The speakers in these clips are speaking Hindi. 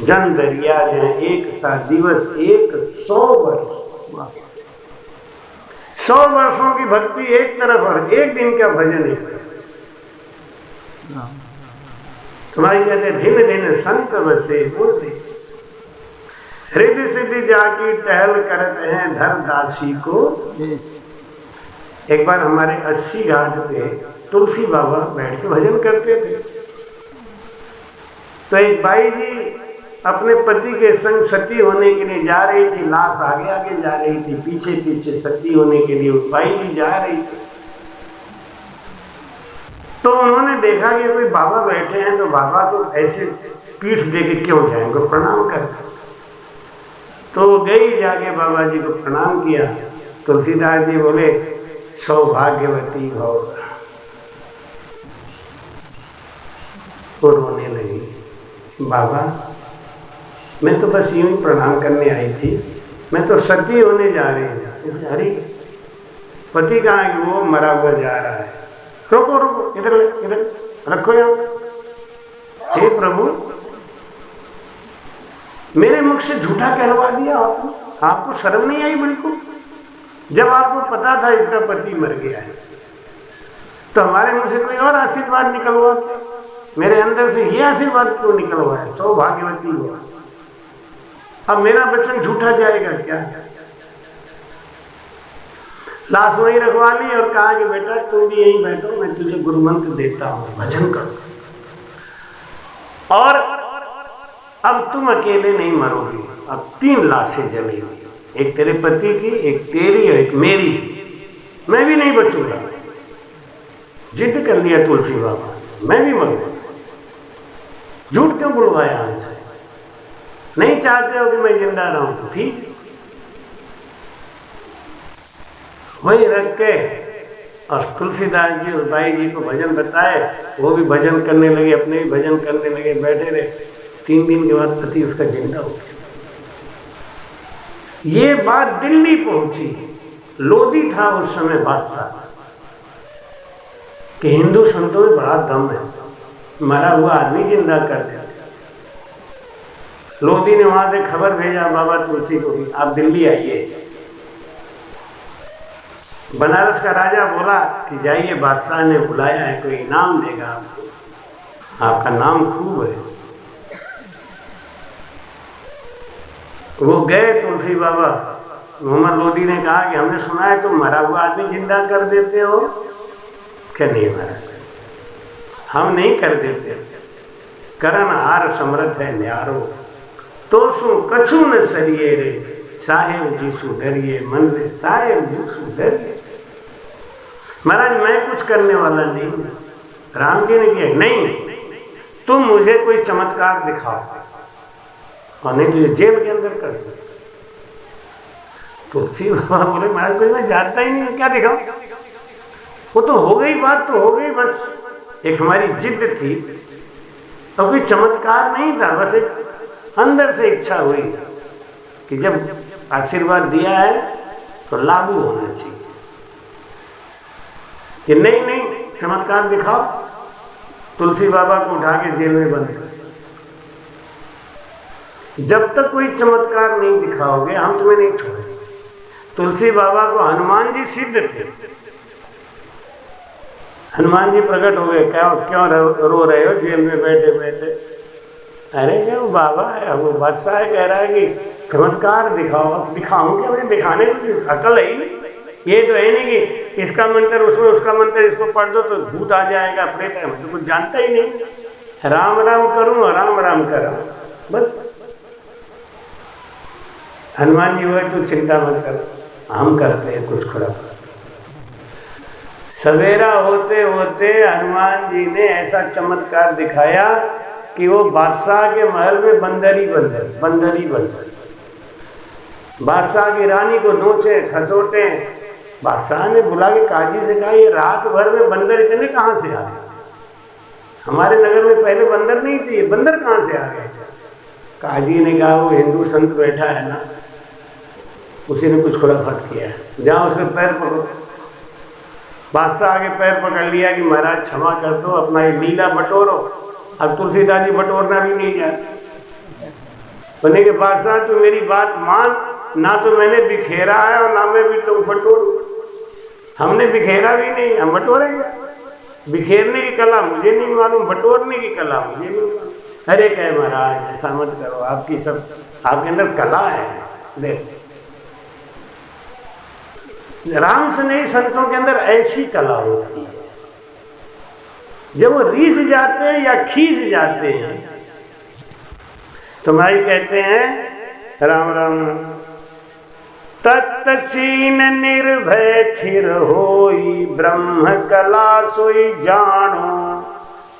जन दरिया जहाँ एक सा दिवस एक 100 वर्ष, 100 वर्षों की भक्ति एक तरफ और एक दिन का भजन एक तरफ। तुम्हारी कहते दिन दिन संत बसे मूर्ति, हृदय सिद्धि जाकी टहल करते हैं धर दासी को। एक बार हमारे 80 घाट पे तुलसी बाबा बैठ के भजन करते थे, तो एक बाई जी अपने पति के संग सती होने के लिए जा रही थी, लाश आगे आगे जा रही थी, पीछे पीछे सती होने के लिए बाई जी जा रही थी। तो उन्होंने देखा कि कोई बाबा बैठे हैं, तो बाबा को ऐसे पीठ दे के क्यों जाएंगे, प्रणाम कर। तो गई जाके बाबा जी को प्रणाम किया। तुलसीदास जी बोले सौभाग्यवती भव। वो रोने लगी, बाबा मैं तो बस यूं ही प्रणाम करने आई थी, मैं तो सती होने जा रही हूँ। अरे पति कहाँ है? वो मरा हुआ जा रहा है। रोको रोको, इधर रखो यहाँ। हे प्रभु, मेरे मुख से झूठा कहलवा दिया आपने, आपको शर्म नहीं आई बिल्कुल? जब आपको पता था इसका पति मर गया है, तो हमारे मुंह से कोई और आशीर्वाद निकलवा, मेरे अंदर से ये आशीर्वाद क्यों निकलवा है? सौभाग्यवती हुआ। अब मेरा वचन झूठा जाएगा क्या? लाश वहीं रखवा ली और कहा कि बेटा तुम भी यहीं बैठो, मैं तुझे गुरु मंत्र देता हूं, भजन करो। और अब तुम अकेले नहीं मरोगे, अब 3 लाशें जलेंगी, एक तेरे पति की, एक तेरी और एक मेरी। मैं भी नहीं बचूंगा। जिद कर लिया तुलसी बाबा, मैं भी मरूंगा। झूठ क्यों बुलवाया हमसे? नहीं चाहते हो कि मैं जिंदा रहूं तो ठीक। वहीं रख के और तुलसीदास जी उस बाई जी को भजन बताए, वो भी भजन करने लगे, अपने भी भजन करने लगे, बैठे रहे। 3 दिन के बाद पति उसका जिंदा हो गया। ये बात दिल्ली पहुंची। लोधी था उस समय बादशाह, कि हिंदू संतों में बड़ा दम है, मरा हुआ आदमी जिंदा कर देते। लोधी ने वहां से खबर भेजा बाबा तुलसी को भी, आप दिल्ली आइए। बनारस का राजा बोला कि जाइए, बादशाह ने बुलाया है, कोई इनाम देगा आपको, आपका नाम खूब है। वो गए तुलसी बाबा। मोहम्मद लोधी ने कहा कि हमने सुना है तुम मरा हुआ आदमी जिंदा कर देते हो। क्या? नहीं महाराज, हम नहीं कर देते। करन हार समर्थ है न्यारो, तो सु कछु न सरिये रे, साहेब जी सु डरिए मन रे, साहेब जी सु डरिए। महाराज मैं कुछ करने वाला नहीं। राम जी ने किया, नहीं तुम मुझे कोई चमत्कार दिखाओ और नहीं तुझे जेल के अंदर कर दो। तुलसी बाबा बोले महाराज कोई मैं जानता ही नहीं, क्या दिखाऊं? वो तो हो गई, बात तो हो गई, बस एक हमारी जिद थी और कोई चमत्कार नहीं था, बस एक अंदर से इच्छा हुई कि जब आशीर्वाद दिया है तो लागू होना चाहिए। कि नहीं नहीं चमत्कार दिखाओ। तुलसी बाबा को उठा के जेल में बंद कर। जब तक कोई चमत्कार नहीं दिखाओगे हम तुम्हें नहीं छोड़ेंगे। तुलसी बाबा को हनुमान जी सिद्ध थे। हनुमान जी प्रकट हो गए, क्यों रो रहे हो जेल में बैठे बैठे? अरे क्या वो बाबा है, वो बादशाह है, कह रहा है कि चमत्कार दिखाओ। अब दिखाऊं क्या? मुझे दिखाने की अकल है ही नहीं। ये तो है नहीं कि इसका मंत्र उसमें, उसका मंत्र इसको पढ़ दो तो भूत आ जाएगा, प्रेत है, मैं तो कुछ जानता ही नहीं। राम राम करूं और राम राम करा, बस। हनुमान जी हुए तो चिंता मत करो, हम करते हैं कुछ खुराक। सवेरा होते होते हनुमान जी ने ऐसा चमत्कार दिखाया कि वो बादशाह के महल में बंदर ही बंदर। बादशाह की रानी को नोचे खसोटे। बादशाह ने बुला के काजी से कहा, ये रात भर में बंदर इतने कहां से आ गए? हमारे नगर में पहले बंदर नहीं थे, ये बंदर कहां से आ गए? काजी ने कहा, वो हिंदू संत बैठा है ना, उसी ने कुछ खुराफात किया है, जाओ उसके पैर पकड़ो। बादशाह आगे पैर पकड़ लिया कि महाराज क्षमा कर दो, अपना ये लीला बटोरो। अब तुलसीदास जी बटोरना भी नहीं जाते। बोले के बादशाह तू मेरी बात मान, ना तो मैंने बिखेरा है और ना मैं भी तुम बटोरू। हमने बिखेरा भी नहीं, हम बटोरेंगे। बिखेरने की कला मुझे नहीं मालूम, बटोरने की कला मुझे नहीं मालूम। अरे कहे महाराज ऐसा मत करो, आपकी सब आपके अंदर कला है। देखो राम स्नेही संतों के अंदर ऐसी कला होती है, जब वो रीझ जाते हैं या खींच जाते हैं तो भाई कहते हैं राम राम तत्त चीन निर्भय थिर होई, ब्रह्म कला सोई जानो,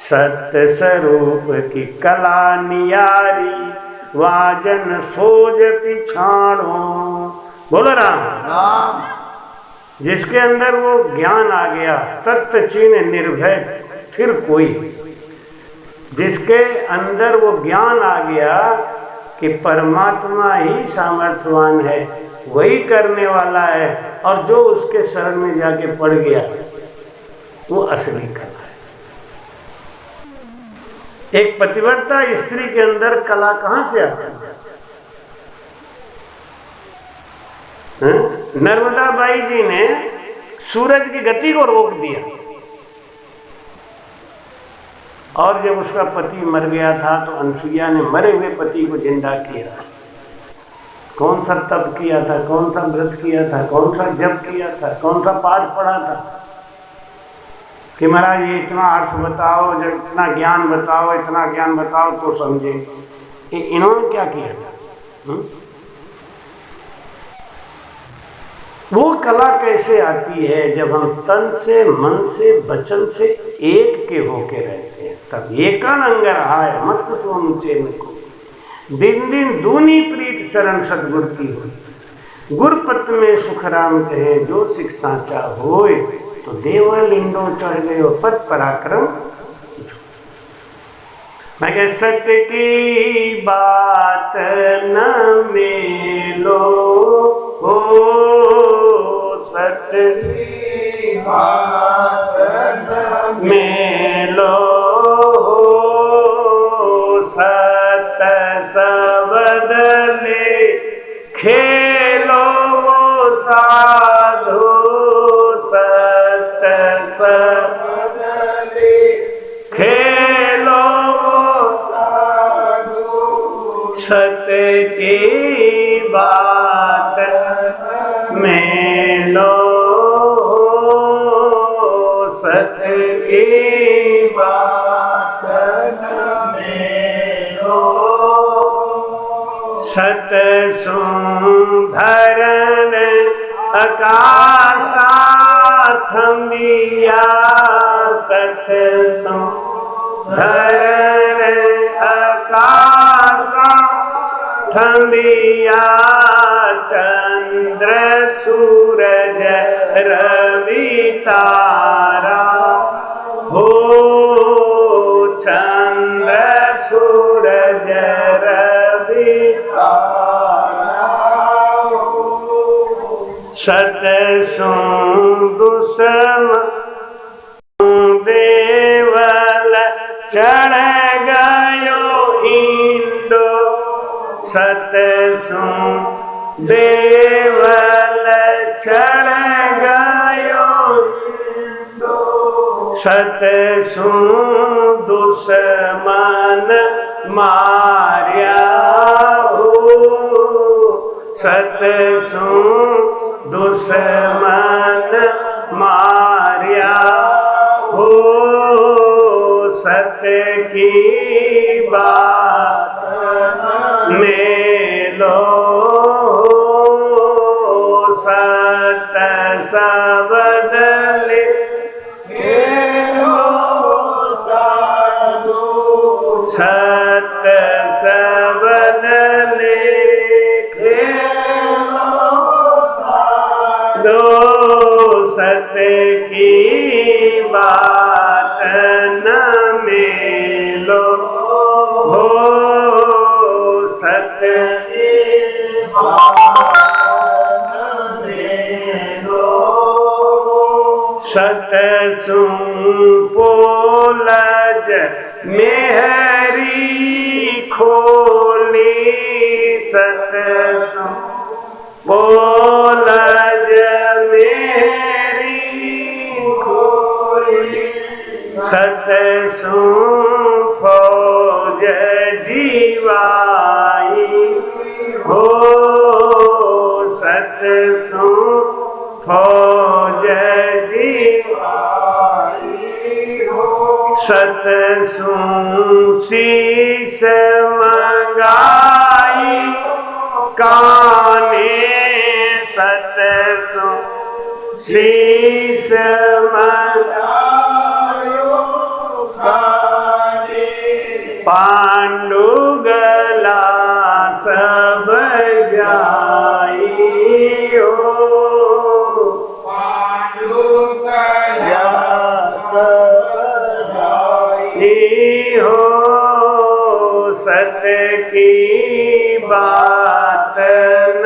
सत्य स्वरूप की कला नियारी, वाजन सोज पिछाणो। बोलो राम राम। जिसके अंदर वो ज्ञान आ गया, तत्त चीन निर्भय फिर कोई, जिसके अंदर वो ज्ञान आ गया कि परमात्मा ही सामर्थ्यवान है, वही करने वाला है, और जो उसके शरण में जाके पड़ गया वो असली कला है। एक पतिव्रता स्त्री के अंदर कला कहां से आती है? नर्मदा बाई जी ने सूरज की गति को रोक दिया, और जब उसका पति मर गया था तो अनसुईया ने मरे हुए पति को जिंदा किया। कौन सा तप किया था, कौन सा व्रत किया था, कौन सा जप किया था, कौन सा पाठ पढ़ा था कि महाराज ये इतना अर्थ बताओ, जब इतना ज्ञान बताओ, इतना ज्ञान बताओ तो समझे। इन्होंने क्या किया था? वो कला कैसे आती है? जब हम तन से, मन से, वचन से एक के होके रहते हैं, तब एकन अंगर आए मत सोम चैन को, दिन दिन दूनी प्रीत शरण सतगुर की हो। गुरपत में सुख राम कहे, जो सिख साचा होए, तो देवा लिंडो चढ़ गयो पद पराक्रम। मैं कह सत्य की बात न मेलो हो, सत्य की बात न मेलो हो, सत्य सबद ले खेलो वो साधो, सत्य सबद ले खेलो वो साधो, सत्य की बात में लो, सत्य की बात में लो, सत्य सुंदरन आकाशा थमिया, सत्य सुंदरन आकाशा थमिया, चंद्र सूरज रवि तारा हो, चंद्र सूरज रवि तारा हो, सतसु दुसम देवल चढ़ गयो इंडो, सतसु देवल चढ़ गयो इंडो, सतसु दुश्मन मार्या हो, सतसु दुश्मन मार्या हो, सत्य की बात में लो, सत्य सबद ले खेलो साधो, सत्य सबद ले खेलो साधो, सत्य की बात न मेलो हो, सत्य की बात न मेलो, सतसु पोलज मेहरी खोली, सतसु बोलज मेरी खोली, सतसु फौज जीवाई हो, सतसु फौज जीवाई हो, सतसु शीस मंगाई काने, सतसु शीस मंगायो काने, पांडु गला सब जाई हो, पांडु गला सब जाई हो, सत की बात न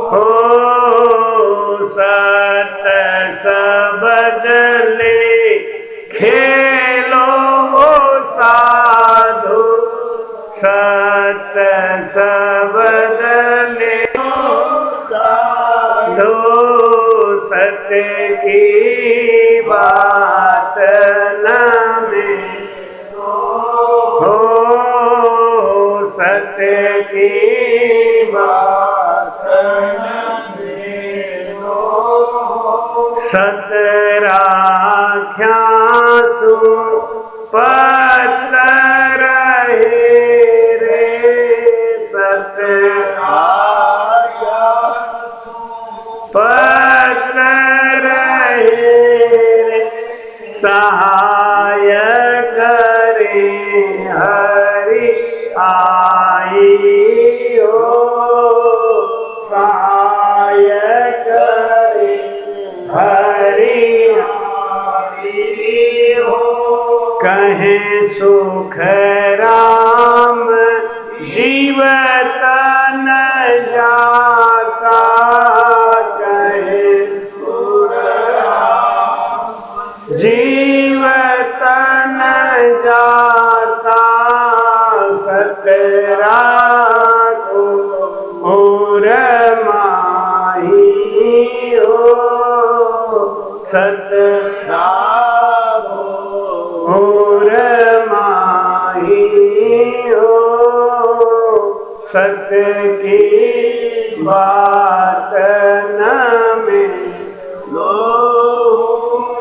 हो, सत सबद ले खेलो साधु, सत सबद ले साधु, सत की बात न में हो, सत्य की बात न में हो, सतराख्या सु पत्र रहे रे, सतराख्या पत्र रहे रे, सहाय करे हरि आई हो, सहाय करे हरि आई हो, कहे सुख राम जीवत न जाता, कहे सुख राम जीवत न जाता, सतरा को और माही हो, सतरा को और माही हो, सत्य की बात न में लो,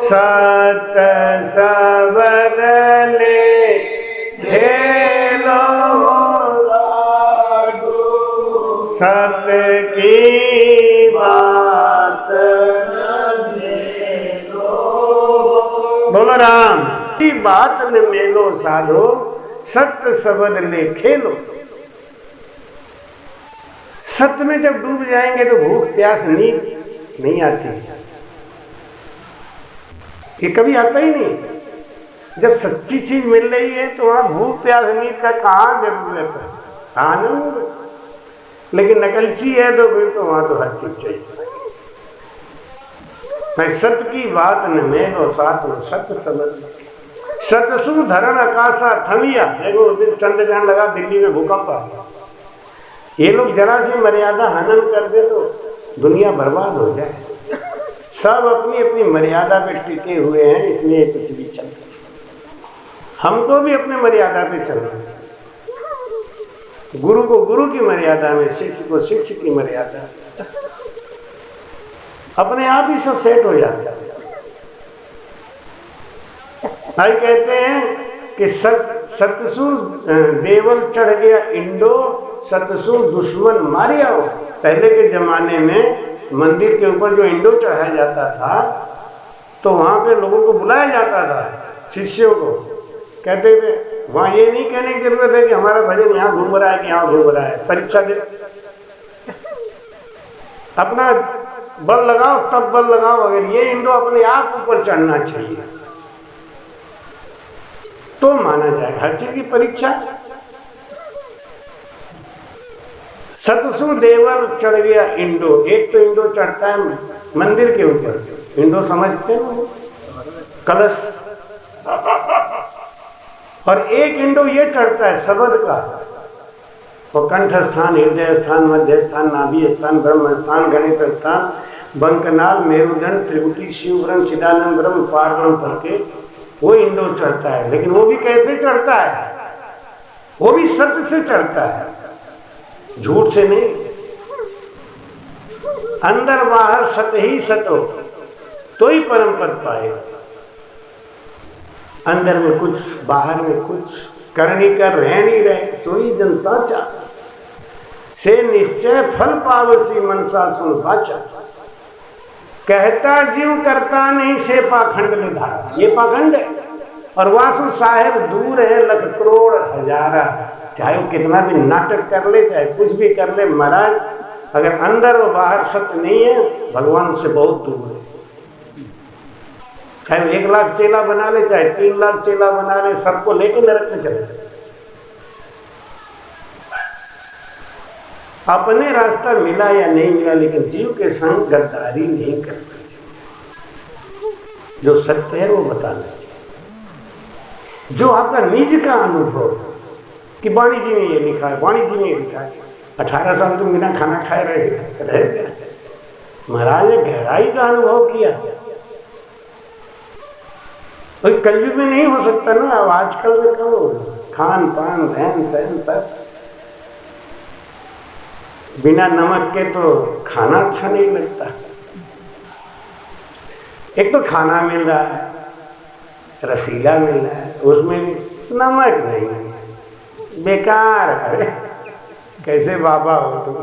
सत सबद ले खेलो साधु, सत्य की बात न मेलो, बोलो राम की बात न मेलो साधो, सत्य सबद ले खेलो। सत्य में जब डूब जाएंगे तो भूख प्यास नींद नहीं आती, ये कभी आता ही नहीं। जब सच्ची चीज मिल रही है तो वहां भूख प्यास नींद का कहां जरूरत है, आनंद। लेकिन नकलची है तो फिर तो वहां तो हर चीज चाहिए। मैं सत्य की बात न में और साथ में सत्य समझ, सतसु धरण आकाशा थमिया। देखो उस दिन चंद्रग्रहण लगा, दिल्ली में भूकंप आ गया। ये लोग जरा सी मर्यादा हनन कर दे तो दुनिया बर्बाद हो जाए। सब अपनी अपनी मर्यादा पे टिके हुए हैं, इसलिए कुछ भी चलता। हमको भी अपने मर्यादा पे चलना चाहिए। गुरु को गुरु की मर्यादा में, शिष्य को शिष्य की मर्यादा, अपने आप ही सब सेट हो जाता है। भाई कहते हैं कि सतसु देवल चढ़ गया इंडो, सतसु दुश्मन मारिया हो। पहले के जमाने में मंदिर के ऊपर जो इंडो चढ़ाया जाता था तो वहां पे लोगों को बुलाया जाता था, शिष्यों को। कहते थे वहां ये नहीं कहने की जरूरत है कि हमारा भजन यहां घूम रहा है कि यहां घूम रहा है, परीक्षा दे, अपना बल लगाओ, तब बल लगाओ। अगर ये इंडो अपने आप ऊपर चढ़ना चाहिए तो माना जाएगा। हर चीज की परीक्षा। सतसु देवल चढ़ गया इंडो। एक तो इंडो चढ़ता है मंदिर के ऊपर, इंडो समझते हैं, कलश। और एक इंडो ये चढ़ता है शब्द का, और कंठ स्थान, हृदय स्थान, मध्य स्थान, नाभि स्थान, ब्रह्म स्थान, गणित स्थान, बंकनाल, मेरुदंड, त्रिकुटी, शिवब्रह्म, चिदानंद ब्रह्म, पार ब्रह्म पढ़ के वो इंदौर चढ़ता है। लेकिन वो भी कैसे चढ़ता है? वो भी सत्य से चढ़ता है, झूठ से नहीं। अंदर बाहर सत ही सत हो तो ही परम पद पाएगा। अंदर में कुछ, बाहर में कुछ, करनी कर रह नहीं रहे तो ही जन साचा से निश्चय फल पावसी मनसा सुन बाचा। कहता जीव करता नहीं से पाखंड निधारा, ये पाखंड है। और वासु साहेब दूर है लख करोड़ हजारा, चाहे वो कितना भी नाटक कर ले, चाहे कुछ भी कर ले, महाराज अगर अंदर और बाहर सत्य नहीं है, भगवान से बहुत दूर है। चाहे 1 लाख चेला बना ले, चाहे 3 लाख चेला बना ले, सबको लेके नरक में चले जाए। अपने रास्ता मिला या नहीं मिला, लेकिन जीव के संग गद्दारी नहीं करना चाहिए। जो सत्य है वो बताना चाहिए। जो आपका निज का अनुभव कि वाणी जी में ये लिखा है, वाणी जी में ये लिखा है, 18 साल तुम बिना खाना खाए रह गए। महाराज ने गहराई का अनुभव किया। तो कलयुग में नहीं हो सकता ना। अब आजकल में कहो खान पान रहन सहन सब बिना नमक के तो खाना अच्छा नहीं लगता। एक तो खाना मिल रहा है, रसीला मिल रहा है, उसमें भी नमक नहीं है, बेकार। अरे कैसे बाबा हो तुम?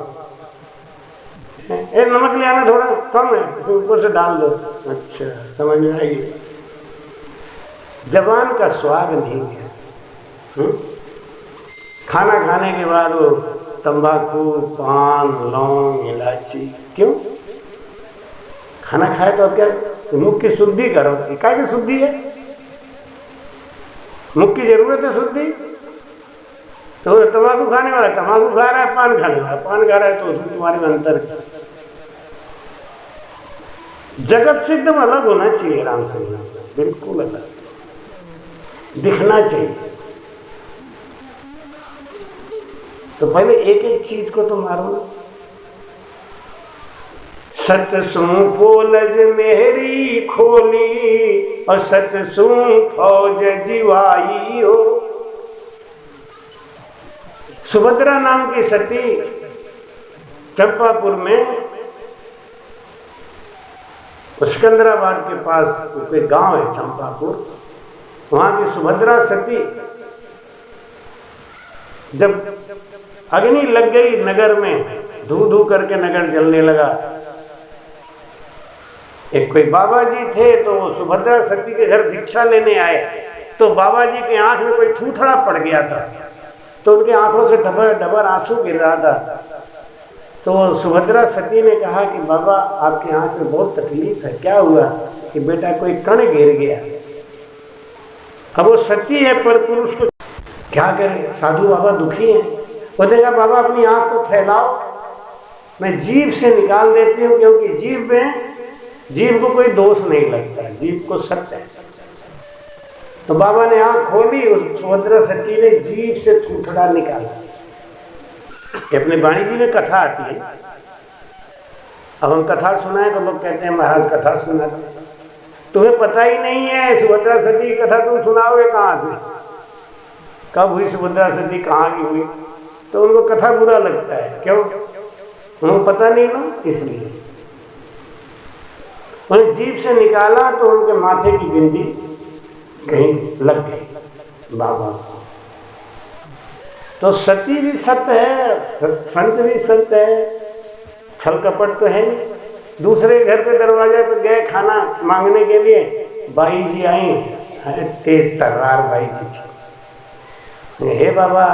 नमक ले आना, थोड़ा कम है, तो ऊपर से डाल दो। अच्छा, समझ में आई। जबान का स्वाद नहीं है। खाना खाने के बाद वो तंबाकू, पान, लौंग, इलायची, क्यों? खाना खाए तो क्या मुख की शुद्धि करो। क्या की शुद्धि है? मुख की जरूरत है शुद्धि। तो तंबाकू खाने वाला तंबाकू खा रहा है, पान खाने वाला पान खा रहा है, तो उसमें तुम्हारे में अंतर। जगत से एकदम अलग होना चाहिए। राम से बिल्कुल अलग दिखना चाहिए। तो पहले एक एक चीज को तो मारो। सत सू पोलज मेहरी खोली और सत सू फौज जीवाई हो। सुभद्रा नाम की सती चंपापुर में, सिकंदराबाद के पास कोई गांव है चंपापुर, वहां की सुभद्रा सती जब अग्नि लग गई नगर में, धू धू करके नगर जलने लगा। एक कोई बाबा जी थे, तो सुभद्रा सती के घर भिक्षा लेने आए, तो बाबा जी के आंख में कोई थूथड़ा पड़ गया था, तो उनकी आंखों से डबर डबर आंसू गिर रहा था। तो सुभद्रा सती ने कहा कि बाबा आपकी आंख में बहुत तकलीफ है, क्या हुआ? कि बेटा कोई कण गिर गया। अब वो सती है पर पुरुष को क्या करे? साधु बाबा दुखी हैं। वो देखा बाबा अपनी आंख को फैलाओ, मैं जीभ से निकाल देती हूं, क्योंकि जीभ को कोई दोष नहीं लगता, जीभ को सत्य है। तो बाबा ने आंख खोली, उस सुभद्रा सती ने जीभ से थूथड़ा निकाला। अपने वाणी जी में कथा आती है। अब हम कथा सुनाए तो लोग कहते हैं महाराज कथा सुना, तुम्हें पता ही नहीं है सुभद्रा सती की कथा तुम सुनाओगे कहां से? कब हुई सुभद्रा सती, कहां की हुई? तो उनको कथा बुरा लगता है। क्यों? उनको पता नहीं ना, इसलिए उन्हें जीभ से निकाला तो उनके माथे की बिंदी कहीं लग गई बाबा। तो सती भी सत्य है, संत भी सत्य है, छल कपट तो है नहीं। दूसरे घर पे दरवाजे पे गए खाना मांगने के लिए, by ji I, Tej तर्रार by जी थी। हे बाबा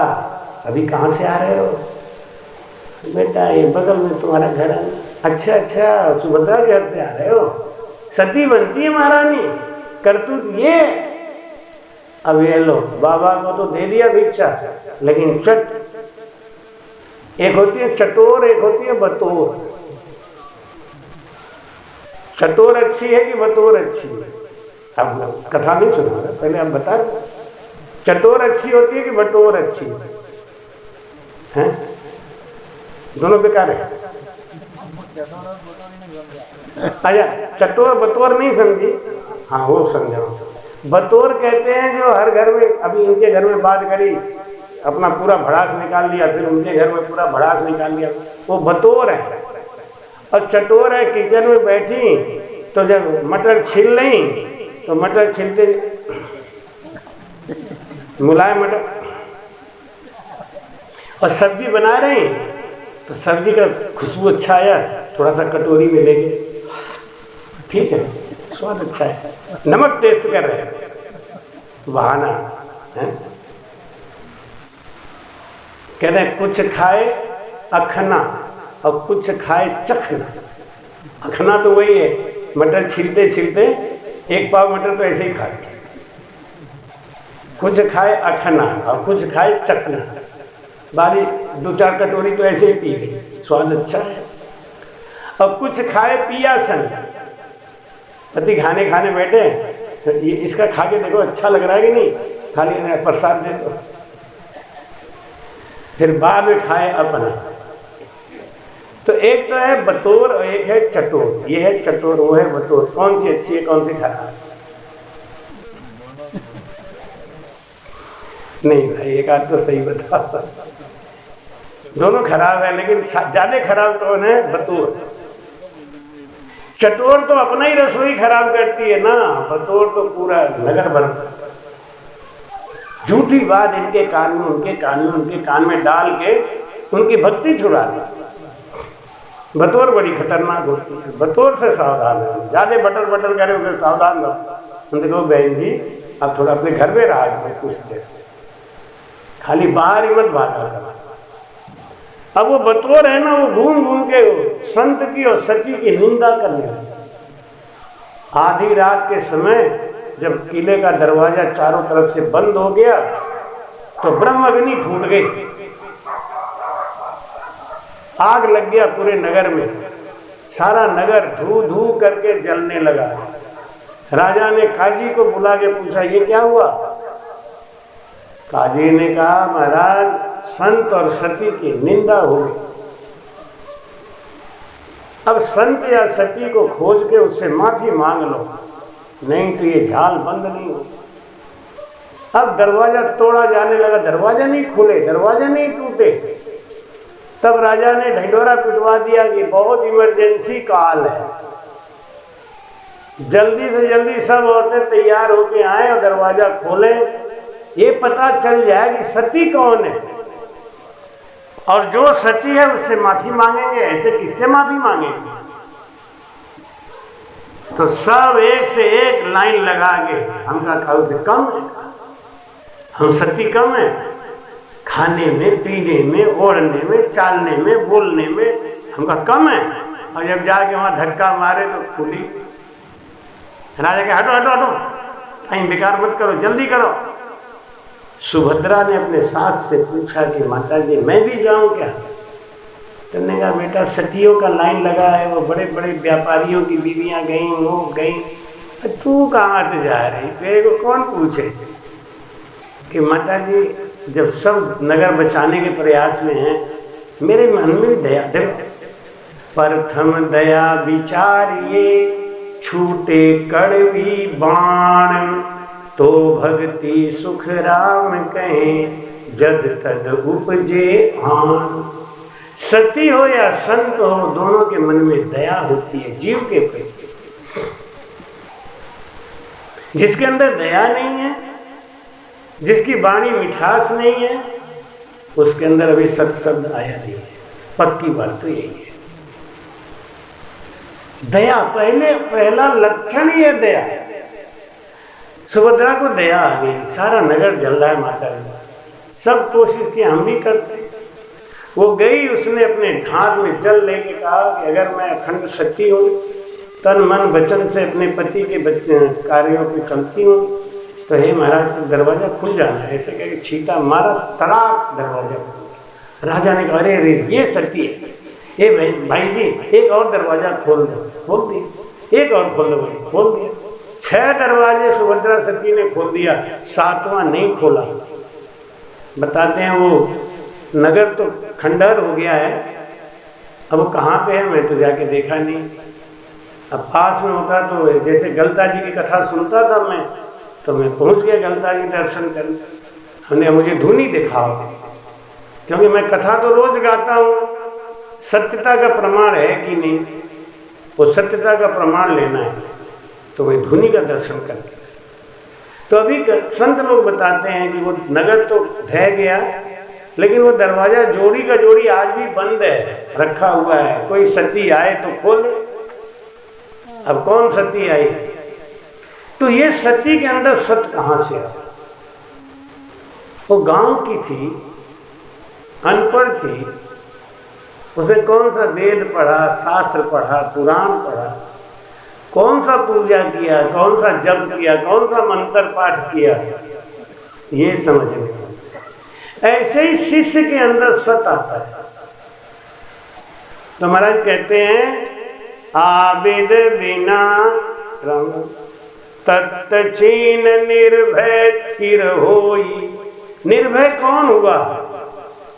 अभी कहां से आ रहे हो? बेटा ये बगल में तुम्हारा घर है। अच्छा अच्छा, सुभद्रा के घर से आ रहे हो? सती बनती है महारानी, करतूत ये। अब ये लो, बाबा को तो दे दिया भिक्षा, लेकिन एक होती है चटोर, एक होती है बतौर। चटोर अच्छी है कि बतौर अच्छी है? अब कथा नहीं सुना रहा, पहले आप बता रहे। चटोर अच्छी होती है कि बटोर अच्छी है? दोनों बेकार है। अच्छा, चटोर बतौर नहीं समझी, हाँ वो समझाओ। बतौर कहते हैं जो हर घर में, अभी इनके घर में बात करी, अपना पूरा भड़ास निकाल लिया, फिर उनके घर में पूरा भड़ास निकाल लिया, वो बतौर है। और चटोर है, किचन में बैठी तो जब मटर छील लें तो मटर छीलते मुलायम मटर, और सब्जी बना रहे हैं तो सब्जी का खुशबू अच्छा आया, थोड़ा सा कटोरी में लेके, ठीक है, स्वाद अच्छा है, नमक टेस्ट कर रहे हैं, बहाना है। कहते हैं कुछ खाए अखना और कुछ खाए चखना। अखना तो वही है, मटर छीलते छीलते एक पाव मटर तो ऐसे ही खा गए। कुछ खाए अखना और कुछ खाए चखना, बारी 2-4 कटोरी तो ऐसे ही पी गई, स्वाद अच्छा है। और कुछ खाए पियासन, पति खाने खाने बैठे तो ये इसका खा के देखो अच्छा लग रहा है कि नहीं, खाली प्रसाद दे दो, फिर बाद में खाए अपना। तो एक तो है बतौर और एक है चटोर, ये है चटोर, वो है बतौर। कौन सी अच्छी है, कौन सी खराब? नहीं भाई, एक आध तो सही बता, दोनों खराब है, लेकिन ज्यादा खराब कौन है? बतौर। चटोर तो अपना ही रसोई खराब करती है ना, बतौर तो पूरा नगर भर झूठी बात इनके कान में, उनके कान में, उनके कान में डाल के उनकी भक्ति छुड़ा दी। बतौर बड़ी खतरनाक होती है, बतौर से सावधान है, ज्यादा बटर बटर करे उसे सावधान रहो। देखो बहन जी, आप थोड़ा अपने घर में रहा करो, कुछ देर खाली बाहर ही मत भागा करो। अब वो बतौर है ना, वो घूम घूम के संत की और सती की निंदा करने लगे। आधी रात के समय जब किले का दरवाजा चारों तरफ से बंद हो गया तो ब्रह्म अग्नि फूट गई, आग लग गया पूरे नगर में, सारा नगर धू धू करके जलने लगा। राजा ने काजी को बुला के पूछा, ये क्या हुआ? काजी ने कहा, महाराज संत और सती की निंदा हो गई। अब संत या सती को खोज के उससे माफी मांग लो, नहीं तो ये झाल बंद नहीं हो। अब दरवाजा तोड़ा जाने लगा, दरवाजा नहीं खुले, दरवाजा नहीं टूटे। तब राजा ने ढिंढोरा पिटवा दिया कि बहुत इमरजेंसी काल है, जल्दी से जल्दी सब औरतें तैयार होके आए और दरवाजा खोलें, ये पता चल जाए कि सती कौन है, और जो सती है उससे माफी मांगेंगे। ऐसे किससे माफी मांगेंगे? तो सब एक से एक लाइन लगा के, हमका खाऊ से कम है, हम सती कम है, खाने में, पीने में, ओढ़ने में, चालने में, बोलने में हमका कम है। और जब जाके वहां धक्का मारे तो खुली। राजा के हटो हटो हटो, कहीं बेकार मत करो, जल्दी करो। सुभद्रा ने अपने सास से पूछा कि माता जी मैं भी जाऊं क्या? तुमने कहा बेटा सतियों का लाइन लगा है, वो बड़े बड़े व्यापारियों की बीवियां गई, वो गई, तू कहां से जा रही? तेरे को कौन पूछे? कि माता जी जब सब नगर बचाने के प्रयास में हैं, मेरे मन में दया दे, प्रथम दया विचारिए, छूटे कड़वी बाण, तो भक्ति सुख राम कहें, जद तद उपजे आन। सती हो या संत हो, दोनों के मन में दया होती है जीव के प्रति। जिसके अंदर दया नहीं है, जिसकी वाणी मिठास नहीं है, उसके अंदर अभी सत्शब्द आया नहीं है। पक्की बात तो यही है। दया पहला लक्षण ही है दया। सुभद्रा को दया आ गई, सारा नगर जल रहा है माता जी, सब कोशिश की, हम भी करते। वो गई, उसने अपने ढाक में जल लेके कहा कि अगर मैं अखंड सती हूं, तन मन वचन से अपने पति के कार्यों पे चलती हूं, तो हे महाराज दरवाजा खुल जाना है। ऐसे कह के छींटा मारा, तड़ाक दरवाजा खुल। राजा ने कहा अरे ये सती है, ये भाई जी एक और दरवाजा खोल दो। खोल दिया, एक और खोल दो, खोल दिया। 6 दरवाजे सुभद्रा सती ने खोल दिया, 7वां नहीं खोला। बताते हैं वो नगर तो खंडहर हो गया है, अब वो कहाँ पे है मैं तो जाके देखा नहीं। अब पास में होता तो जैसे गलता जी की कथा सुनता था मैं, तो मैं पहुंच गया गलता जी दर्शन करने। हमने मुझे धुनी दिखाओ, क्योंकि मैं कथा तो रोज गाता हूं, सत्यता का प्रमाण है कि नहीं, वो सत्यता का प्रमाण लेना है, तो मैं धुनी का दर्शन करता। तो अभी संत लोग बताते हैं कि वो नगर तो ढह गया, लेकिन वो दरवाजा जोड़ी का जोड़ी आज भी बंद है, रखा हुआ है। कोई सती आए तो खोले। अब कौन सती आई? तो ये सती के अंदर सत्य कहां से आया? वो गांव की थी, अनपढ़ थी, उसने कौन सा वेद पढ़ा, शास्त्र पढ़ा, पुराण पढ़ा, कौन सा पूजा किया, कौन सा जप किया, कौन सा मंत्र पाठ किया, ये समझ में आता। ऐसे ही शिष्य के अंदर सत आता है। तो महाराज कहते हैं आबिद बिना तत्चीन निर्भय थिर होई। निर्भय कौन हुआ?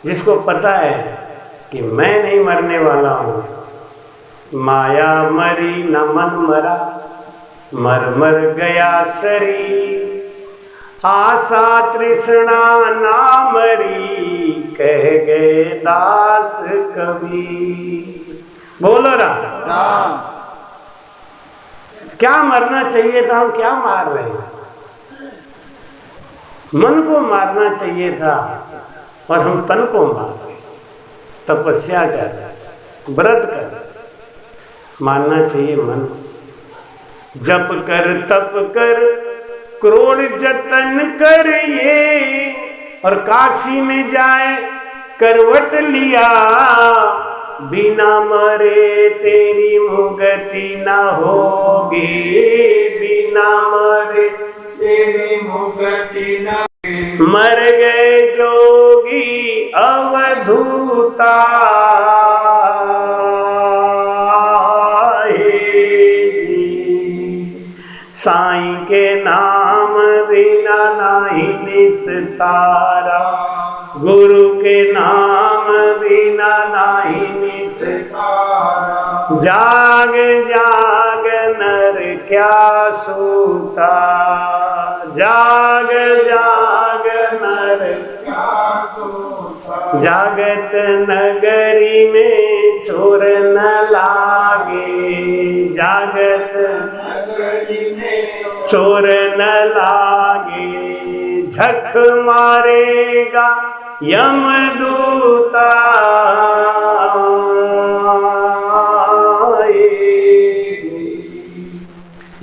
जिसको पता है कि मैं नहीं मरने वाला हूं। माया मरी न मन मरा, मर मर गया शरीर। आशा तृष्णा ना मरी, कह गए दास कबीर। बोलो राम। क्या मरना चाहिए था, हम क्या मार रहे हैं? मन को मारना चाहिए था और हम तन को मार रहे। तपस्या कर, व्रत कर, मानना चाहिए मन। जप कर, तप कर, क्रोध जतन कर ये, और काशी में जाए करवट लिया। बिना मरे तेरी मुक्ति न होगी, बिना मरे तेरी मुक्ति न। मर गए जोगी अवधूता, साईं के नाम बिना नाही निस्तारा, गुरु के नाम बिना नाही निस्तारा। जाग जाग नर क्या सूता, जाग जाग नर क्या सूता। जागत नगरी में चोर न लागे, जागत नगरी में चोर न लागे। झक मारेगा यमदूता,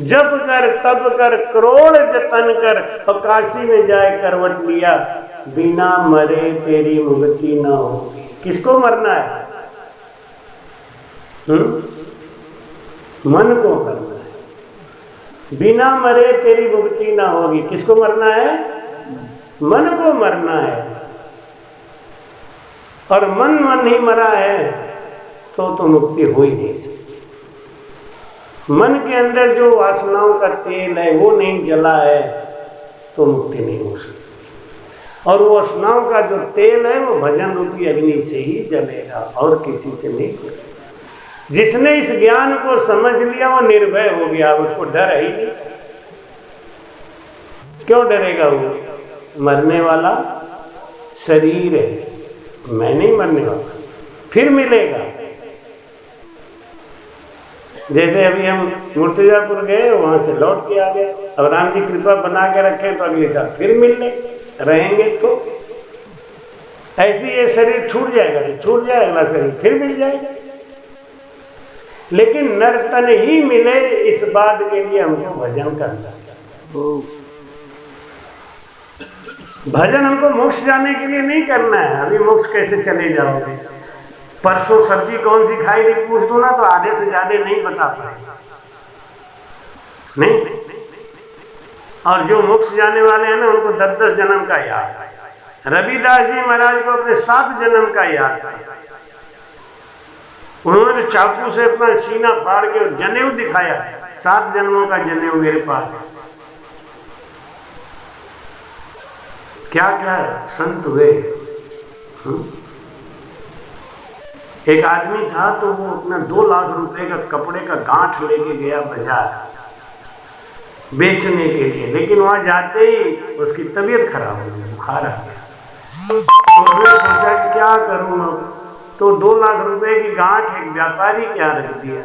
जप कर, तप कर, करोड़ जतन कर, और काशी में जाए करवट लिया। बिना मरे तेरी मुक्ति न होगी। किसको मरना है? मन को मरना है। बिना मरे तेरी मुक्ति ना होगी। किसको मरना है? मन को मरना है। और मन नहीं मरा है तो मुक्ति हो ही नहीं सकती। मन के अंदर जो वासनाओं का तेल है वो नहीं जला है तो मुक्ति नहीं हो सकती। और वो वासनाओं का जो तेल है वो भजन रूपी अग्नि से ही जलेगा और किसी से नहीं जलेगा। जिसने इस ज्ञान को समझ लिया वो निर्भय हो गया, उसको डर है ही नहीं। क्यों डरेगा वो? मरने वाला शरीर है, मैं नहीं मरने वाला, फिर मिलेगा। जैसे अभी हम मुर्तजापुर गए, वहां से लौट के आ गए। अब राम जी कृपा बना के रखे तो अगली साल फिर मिलने रहेंगे। तो ऐसे ये शरीर छूट जाएगा तो छूट जाए, अगला शरीर फिर मिल जाएगा। लेकिन नर्तन ही मिले इस बात के लिए हमको भजन करना है। भजन हमको मोक्ष जाने के लिए नहीं करना है। अभी मोक्ष कैसे चले जाओगे? परसों सब्जी कौन सी खाई थी पूछ दो ना तो आधे से ज्यादा नहीं बता पाए। नहीं। और जो मोक्ष जाने वाले हैं ना उनको 10-10 जन्म का याद है। रविदास जी महाराज को अपने 7 जन्म का याद है। उन्होंने तो चाकू से अपना सीना फाड़ के जनेऊ दिखाया, 7 जन्मों का जनेऊ मेरे पास है। क्या क्या संत हुए। एक आदमी था तो वो अपना 2 लाख रुपए का कपड़े का गांठ लेके गया बाजार बेचने के लिए, लेकिन वहां जाते ही उसकी तबीयत खराब हो गई, बुखार आ गया। तो उसने सोचा कि क्या करूं अब, तो 2 लाख रुपए की गांठ एक व्यापारी के यहाँ रख दिया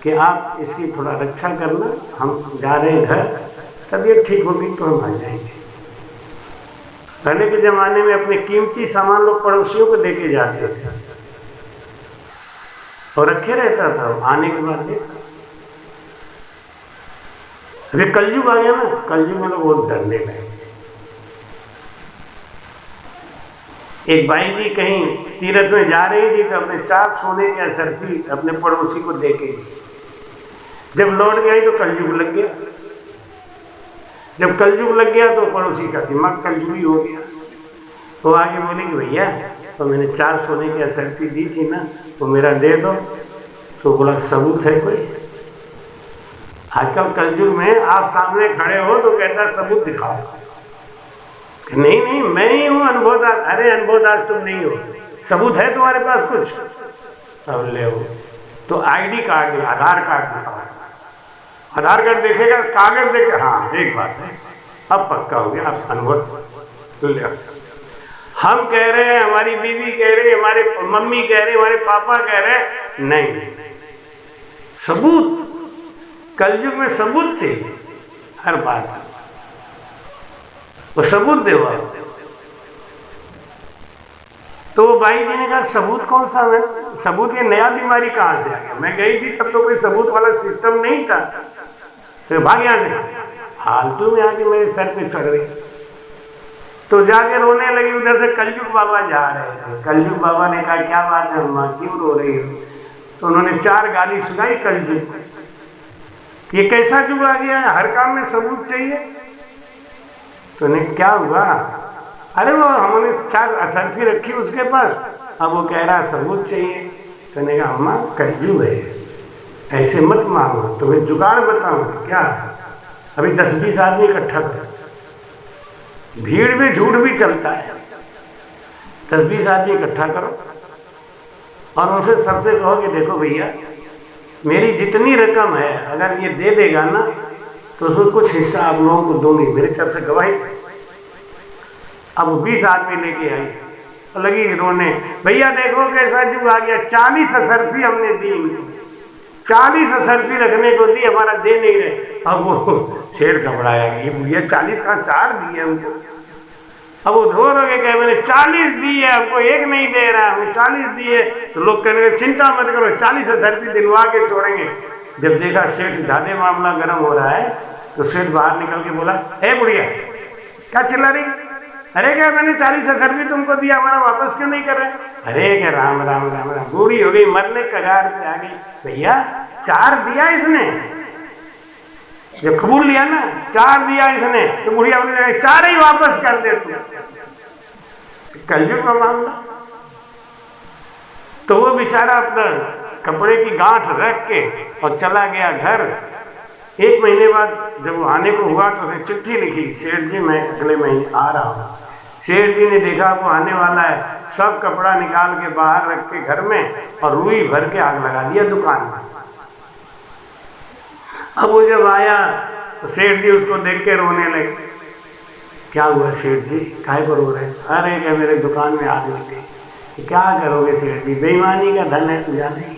कि आप इसकी थोड़ा रक्षा करना, हम जा रहे हैं घर, तबीयत ठीक होगी तो हम आ जाएंगे। पहले के जमाने में अपने कीमती सामान लोग पड़ोसियों को देके जाते थे और रखे रहता था, आने के बाद देखा। अभी कलयुग आ गया ना, कलयुग में लोग बहुत डरने लगे। एक बाई जी कहीं तीर्थ में जा रही थी तो अपने 4 सोने के असरफी अपने पड़ोसी को देके गई। जब लौट के आई तो कलयुग लग गया। जब कलयुग लग गया तो पड़ोसी का दिमाग कलयुगी हो गया। तो आगे बोले कि भैया तो मैंने 4 सोने की असरफी दी थी ना, वो मेरा दे दो। तो बोला सबूत है कोई? आजकल कलयुग में आप सामने खड़े हो तो कहता सबूत दिखाओ। नहीं नहीं मैं ही हूं अनुभवदास। अरे अनुभवदास तुम नहीं हो, सबूत है तुम्हारे पास कुछ? अब ले हो तो आईडी कार्ड दे, आधार कार्ड दिखाओ। आधार कार्ड देखेगा, कागज देखे, हाँ एक बात है अब पक्का हो गया, आप अनुभव ले। हम कह रहे हैं, हमारी बीवी कह रही है, हमारे मम्मी कह रहे, हमारे पापा कह रहे, नहीं सबूत। कलयुग में सबूत चाहिए हर बात, वो सबूत दे। तो वो बाई जी ने कहा सबूत कौन सा है? सबूत, ये नया बीमारी कहां से आ गया? मैं गई थी तब तो कोई सबूत वाला सिस्टम नहीं था। तो भाग यहां से, फालतू में आके मेरे सर पे चढ़ गई। तो जाके रोने लगी। उधर से कलयुग बाबा जा रहे थे। कलयुग बाबा ने कहा क्या बात है अम्मा, क्यों रो रही हो? तो उन्होंने 4 गाली सुनाई कलयुग। ये कैसा युग आ गया है, हर काम में सबूत चाहिए। तो ने क्या हुआ? अरे वो हमने 4 असरफी रखी उसके पास, अब वो कह रहा सबूत चाहिए। तो ने कहा अम्मा कलयुग है, ऐसे मत मांगो, तुम्हें जुगाड़ बताऊं क्या? अभी 10-20 आदमी इकट्ठा करो, भीड़ में झूठ भी चलता है। 10-20 आदमी इकट्ठा करो और उनसे सबसे कहो कि देखो भैया मेरी जितनी रकम है अगर ये दे देगा ना तो उसमें कुछ हिस्सा आप लोगों को दूंगी, मेरी तरफ से गवाही। अब 20 आदमी लेके आई तो लगी रोने, भैया देखो कैसा युग आ गया, 40 असरफी हमने दी, 40 असरफी रखने को दी, हमारा दे नहीं रहे। अब वो शेर घबराया, ये भैया 40 कहां, 4 दिए हमको। अब वो धो रहे कहे मैंने 40 दिए, हमको एक नहीं दे रहा, हम 40 दिए। तो लोग कहने चिंता मत करो, 40 असरफी दिलवा के छोड़ेंगे। जब देखा सेठ ज्यादा मामला गर्म हो रहा है तो सेठ बाहर निकल के बोला, हे बुढ़िया क्या चिल्ला रही? अरे क्या मैंने 40 असरफी तुमको दिया, हमारा वापस क्यों नहीं कर रहे? अरे क्या राम राम राम राम, बूढ़ी हो गई, मरने कगार पे आ गई। भैया 4 दिया इसने, जब कबूल लिया ना 4 दिया इसने, तो बुढ़िया बोली 4 ही वापस कर दे तू। कलयुग का मामला। तो वो बेचारा अपना कपड़े की गांठ रख के और चला गया घर। 1 महीने बाद जब वो आने को हुआ तो उसने चिट्ठी लिखी, सेठ जी मैं अगले महीने आ रहा हूं। सेठ जी ने देखा वो आने वाला है, सब कपड़ा निकाल के बाहर रख के घर में और रुई भर के आग लगा दिया दुकान में। अब वो जब आया तो सेठ जी उसको देख के रोने लगे। क्या हुआ सेठ जी, काहे को रो रहे? अरे क्या मेरे दुकान में आग लग गई। क्या करोगे सेठ जी, बेईमानी का धन है, तू जाने ही।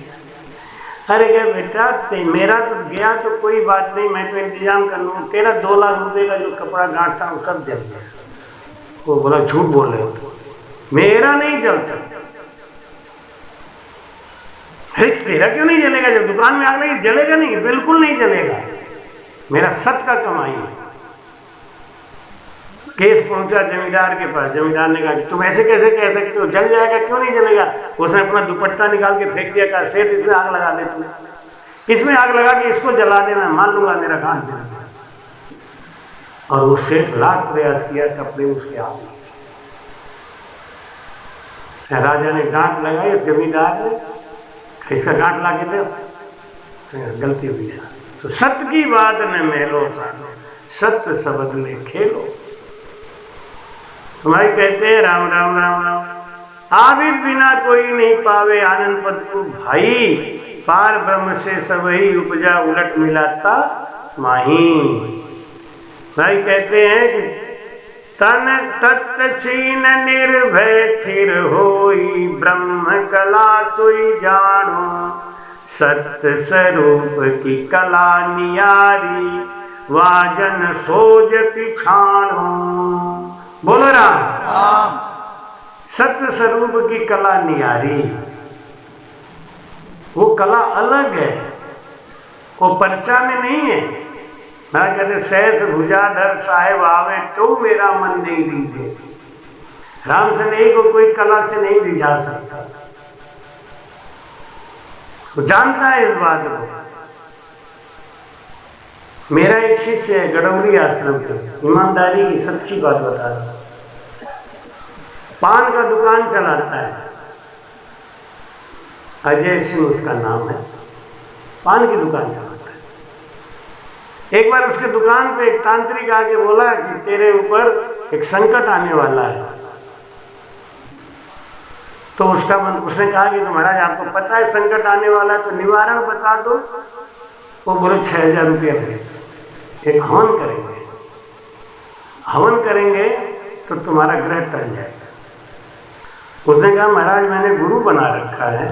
अरे क्या बेटा मेरा तो गया तो कोई बात नहीं, मैं तो इंतजाम कर लूंगा, तेरा 2 लाख रुपए का जो कपड़ा गांठ था वो सब जल गया। वो बोला झूठ बोल रहे हो, मेरा नहीं जल सकता। अरे तेरा क्यों नहीं जलेगा, जब दुकान में आग लगी जलेगा नहीं? बिल्कुल नहीं जलेगा, मेरा सत का कमाई है। केस पहुंचा जमींदार के पास। जमींदार ने कहा कि तुम ऐसे कैसे कह सकते हो, जल जाएगा, क्यों नहीं जलेगा? उसने अपना दुपट्टा निकाल के फेंक दिया, कहा सेठ इसमें आग लगा दे, तुम्हें इसमें आग लगा के इसको जला देना, मान लूंगा मेरा गांठ जल गया। और वो सेठ लाख प्रयास किया तब भी उसके आग लगी। राजा ने गांठ लगाई, जमींदार ने इसका गांठ ला के दो, गलती हुई साथ। तो सत्य की बात न मेलो सालो, सत्य सबद में खेलो। हमारे कहते हैं राम राम राम राम। आबिद बिना कोई नहीं पावे आनंद पद को भाई, पार ब्रह्म से सबही उपजा उलट मिलाता माही। भाई कहते हैं कि तन तत्त छीन निर्भय थिर होई, ब्रह्म कला सोई जानो, सत्य स्वरूप की कला नियारी, वाजन सोज पिछाणो। बोलो राम। सत्य स्वरूप की कला नियारी, वो कला अलग है, वो पर्चा में नहीं है। मैं कहते सहस भुजाधर साहेब आवे तो मेरा मन नहीं रीझे। राम से नहीं को कोई कला से नहीं रिझा सकता, वो जानता है इस बात को। मेरा एक शिष्य है गडौरी आश्रम के, ईमानदारी की सच्ची बात बता रहा हूं, पान का दुकान चलाता है, अजय सिंह उसका नाम है, पान की दुकान चलाता है। एक बार उसके दुकान पे एक तांत्रिक आके बोला कि तेरे ऊपर एक संकट आने वाला है। तो उसने कहा कि तो महाराज आपको पता है संकट आने वाला है तो निवारण बता दो। वो बोले 6000 रुपया लगेगा, एक हवन करेंगे, हवन करेंगे तो तुम्हारा ग्रह टल जाएगा। उसने कहा महाराज मैंने गुरु बना रखा है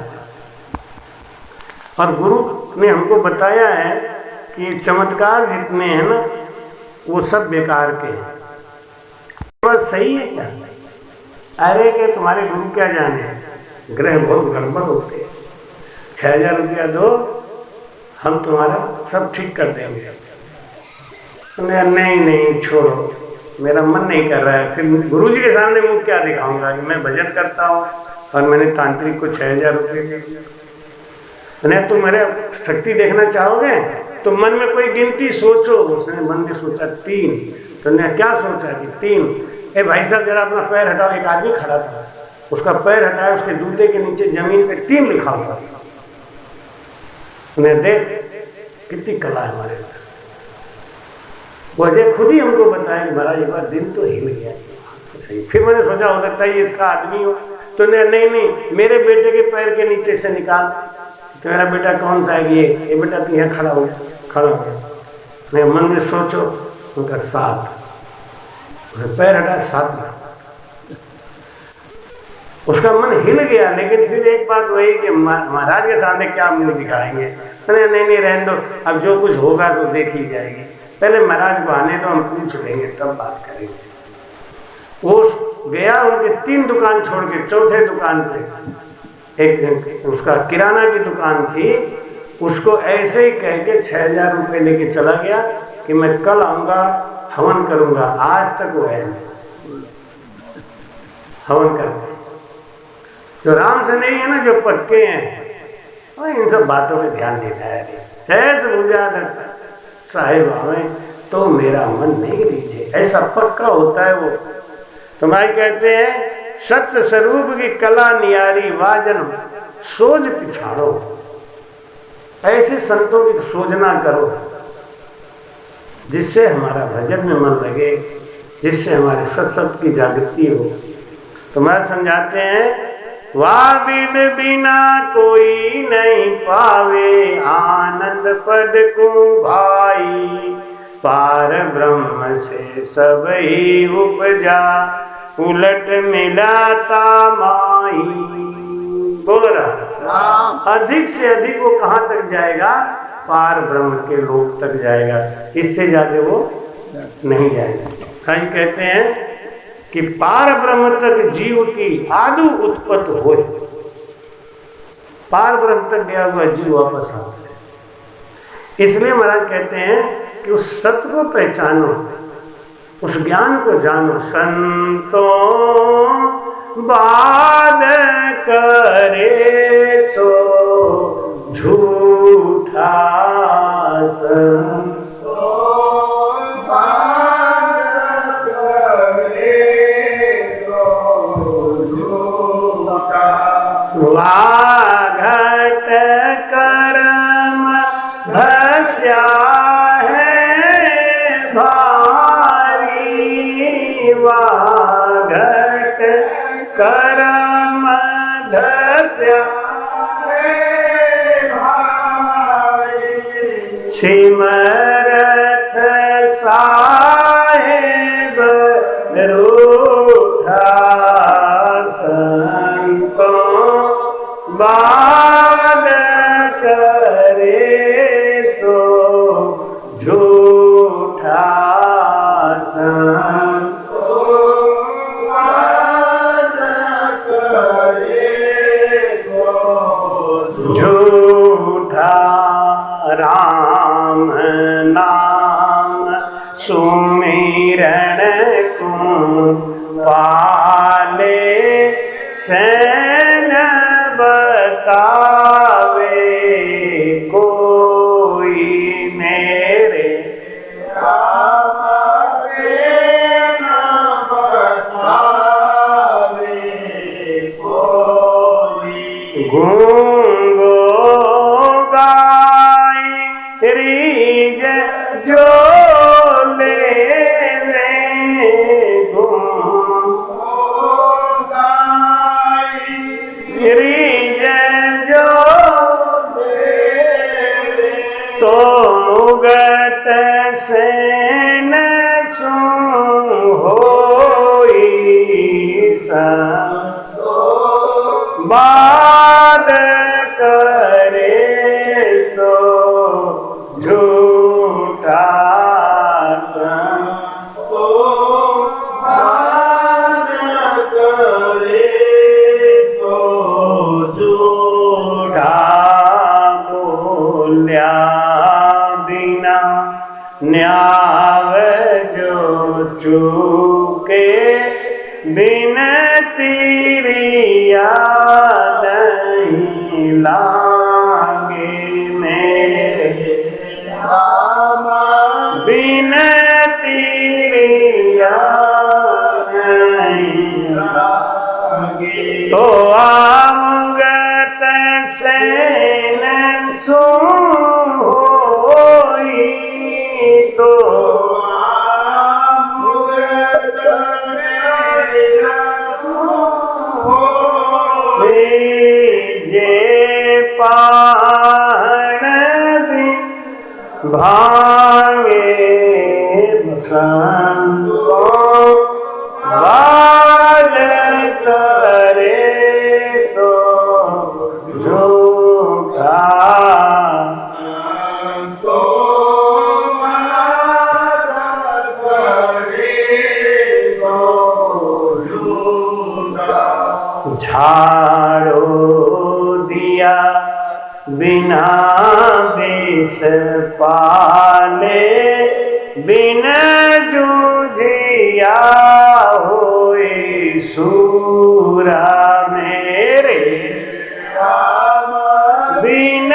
और गुरु ने हमको बताया है कि चमत्कार जितने हैं ना वो सब बेकार के हैं। बस सही है क्या? अरे कि तुम्हारे गुरु क्या जाने, ग्रह बहुत गड़बड़ होते हैं, 6000 रुपया दो हम तुम्हारा सब ठीक कर देंगे। नहीं छोड़ो, मेरा मन नहीं कर रहा है, फिर गुरुजी के सामने मुंह क्या दिखाऊंगा कि मैं भजन करता हूं और मैंने तांत्रिक को 6000 रुपये दे दिया। नहीं तुम मेरे शक्ति देखना चाहोगे तो मन में कोई गिनती सोचो। उसने मन में सोचा 3, तो ने क्या सोचा कि 3। ए भाई साहब जरा अपना पैर हटाओ। एक आदमी खड़ा था, उसका पैर हटाया, उसके जूते के नीचे जमीन पे 3 लिखा हुआ। उन्हें देख कितनी कला है हमारे पास। वो अजय खुद ही हमको बताया कि महाराज एक बार दिल तो हिल गया सही। फिर मैंने सोचा हो सकता है ये इसका आदमी हो, तो नहीं मेरे बेटे के पैर के नीचे से निकाल। तो मेरा बेटा कौन सा है? ये बेटा तो यहाँ खड़ा हो गया। मैं मन में सोचो, उनका 7, उसे पैर हटा 7। उसका मन हिल गया, लेकिन फिर एक बात वही कि महाराज के सामने क्या मुंह दिखाएंगे। नहीं रहने दो, अब जो कुछ होगा तो देख ही जाएगी, पहले महाराज को आने दो, हम पूछ लेंगे तब बात करेंगे। वो गया, उनके 3 दुकान छोड़ के 4थे दुकान पे एक उसका किराना की दुकान थी, उसको ऐसे ही कह के 6000 रुपये लेके चला गया कि मैं कल आऊंगा, हवन करूंगा। आज तक वो है हवन करते। जो राम से नहीं है ना, जो पक्के हैं, और इन सब बातों पे ध्यान देता है। सहज भुजाधर साहेब आवे तो मेरा मन नहीं रीझे, ऐसा पक्का होता है वो। तो भाई कहते हैं सत्य स्वरूप की कला नियारी, वाजन सोज पिछाड़ो। ऐसे संतों की सोजना करो जिससे हमारा भजन में मन लगे, जिससे हमारे सत्संग की जागृति हो। तो मैं समझाते हैं वाविद बिना कोई नहीं पावे, आनंद पद को भाई, पार ब्रह्म से सब ही उपजा, उलट मिलाता माई। बोल रहा अधिक से अधिक वो कहां तक जाएगा? पार ब्रह्म के लोक तक जाएगा, इससे ज्यादा वो नहीं जाएगा। कहीं कहते हैं कि पार ब्रह्म तक जीव की आदु उत्पत्ति हो, पार ब्रह्म तक गया हुआ जीव वापस आता है। इसलिए महाराज कहते हैं कि उस सत्य को पहचानो, उस ज्ञान को जानो। संतो बाद करे सो झूठा, संतो बाद करे सो झूठा, वाघट कर्म भस्या वाघट कर परम धस्य सिमरथ साहेब रूठा संतों बाद करे सो झूठा संतों बाद करे सो झूठा। राम नाम सुमिरण को पाले सैन बतावे कोई मेरे राम सैन बतावे कोई। गूंगो रीज जो ले रीज जो तो मुगत सेन सु होई बाद करे सो झूठा संतों बाद करे सो झूठा। बोल्या बिना न्याव जो चूके बिनती रिया नहीं लागे मेरे बिनती रिया नहीं लागे। तो आमगत सेन सो होई तो जे पाण भांगे संतों बाद करे तो झूठा झाड़ो दिया बिना विष पाले बिन जूझिया होए सूरा मेरे बिन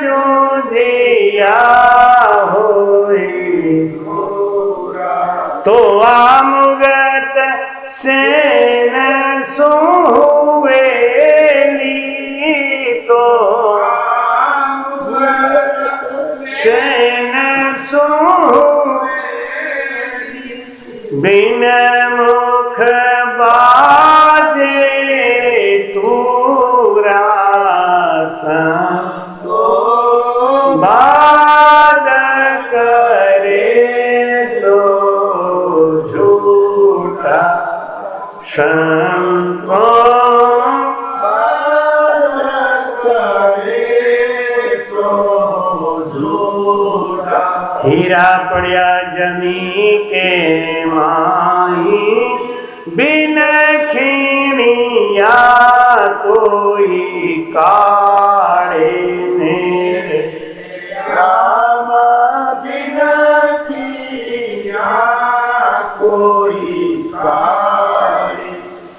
जूझिया होए सूरा। तो आमुगत सेन सुवेली तो सेन सु बिन मुख बाजे तूरा संतों बाद करे तो झूठा संतों हीरा पड़िया जमी के माही बिन खीणिया कोई काढ़े मेरे राम बिन खीणिया कोई काढ़े।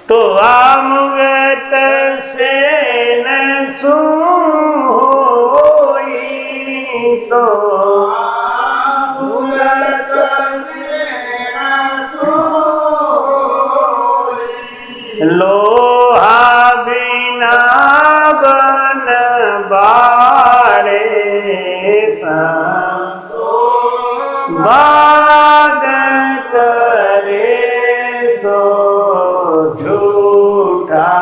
तो आमुगत सेन सु होई तो लोहा बिना बन बाड़े संतों बाद करे सो झूठा